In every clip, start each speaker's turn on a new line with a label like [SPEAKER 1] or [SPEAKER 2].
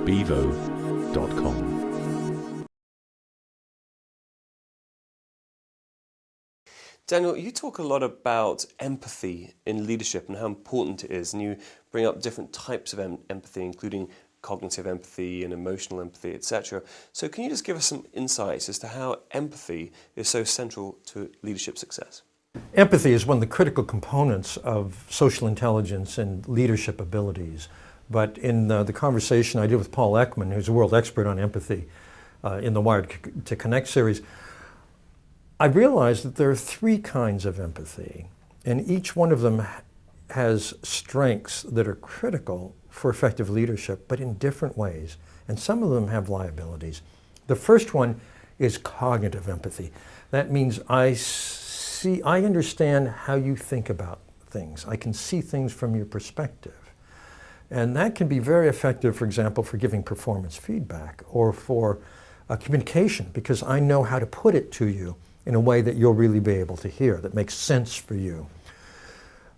[SPEAKER 1] bevo.com.
[SPEAKER 2] Daniel, you talk a lot about empathy in leadership and how important it is, and you bring up different types of empathy, including cognitive empathy and emotional empathy, etc. So can you just give us some insights as to how empathy is so central to leadership success?
[SPEAKER 3] Empathy is one of the critical components of social intelligence and leadership abilities. But in the conversation I did with Paul Ekman, who's a world expert on empathy in the Wired to Connect series, I realized that there are three kinds of empathy, and each one of them has strengths that are critical for effective leadership, but in different ways. And some of them have liabilities. The first one is cognitive empathy. That means I understand how you think about things. I can see things from your perspective. And that can be very effective, for example, for giving performance feedback or for communication, because I know how to put it to you in a way that you'll really be able to hear, that makes sense for you.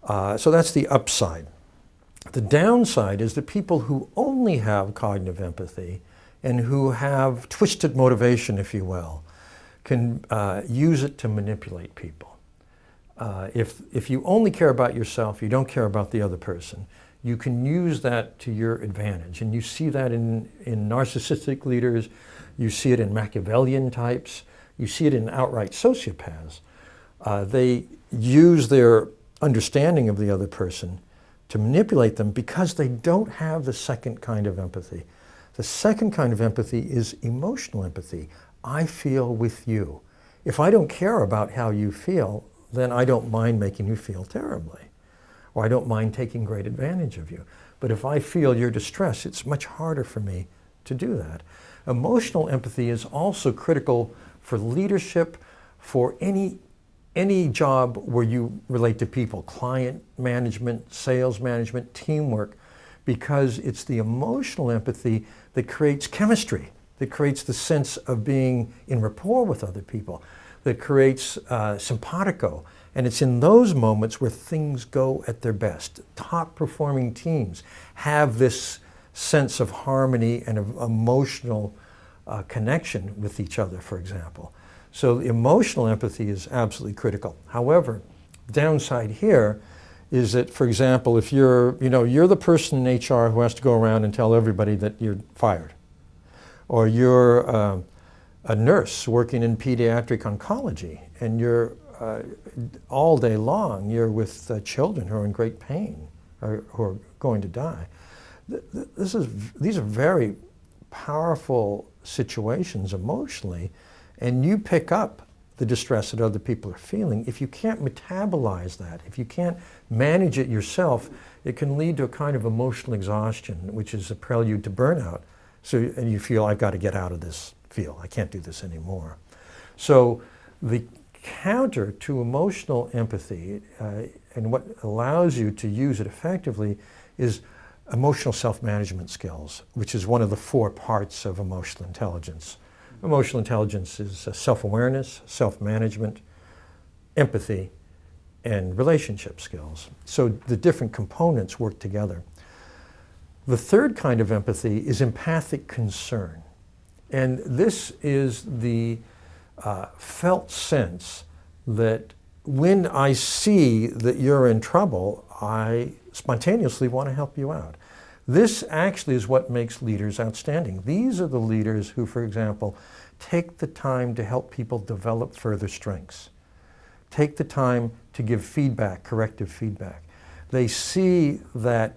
[SPEAKER 3] So that's the upside. The downside is that people who only have cognitive empathy and who have twisted motivation, if you will, can use it to manipulate people. If you only care about yourself, you don't care about the other person, you can use that to your advantage. And you see that in narcissistic leaders, you see it in Machiavellian types, you see it in outright sociopaths. They use their understanding of the other person to manipulate them because they don't have the second kind of empathy. The second kind of empathy is emotional empathy. I feel with you. If I don't care about how you feel, then I don't mind making you feel terribly, or I don't mind taking great advantage of you. But if I feel your distress, it's much harder for me to do that. Emotional empathy is also critical for leadership, for any job where you relate to people, client management, sales management, teamwork, because it's the emotional empathy that creates chemistry, that creates the sense of being in rapport with other people, that creates simpatico. And it's in those moments where things go at their best. Top performing teams have this sense of harmony and of emotional connection with each other, for example. So emotional empathy is absolutely critical. However, the downside here is that, for example, if you're the person in HR who has to go around and tell everybody that you're fired, or you're a nurse working in pediatric oncology, and you're all day long you're with children who are in great pain or who are going to die. These are very powerful situations emotionally, and you pick up the distress that other people are feeling. If you can't metabolize that, if you can't manage it yourself, it can lead to a kind of emotional exhaustion, which is a prelude to burnout. And you feel, I've got to get out of this field. I can't do this anymore. So the counter to emotional empathy and what allows you to use it effectively is emotional self-management skills, which is one of the 4 parts of emotional intelligence. Emotional intelligence is self-awareness, self-management, empathy, and relationship skills. So the different components work together. The third kind of empathy is empathic concern. And this is the felt sense that when I see that you're in trouble, I spontaneously want to help you out. This actually is what makes leaders outstanding. These are the leaders who, for example, take the time to help people develop further strengths. Take the time to give feedback, corrective feedback. They see that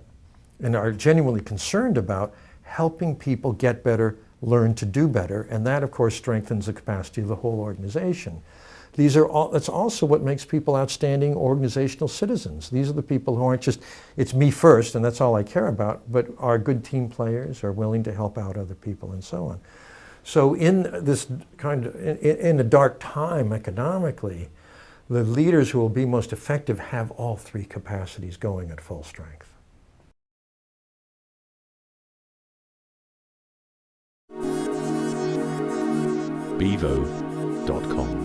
[SPEAKER 3] and are genuinely concerned about helping people get better, learn to do better, and that, of course, strengthens the capacity of the whole organization. That's also what makes people outstanding organizational citizens. These are the people who aren't just, it's me first and that's all I care about, but are good team players, are willing to help out other people and so on. So in this in a dark time economically, the leaders who will be most effective have all 3 capacities going at full strength.
[SPEAKER 1] bevo.com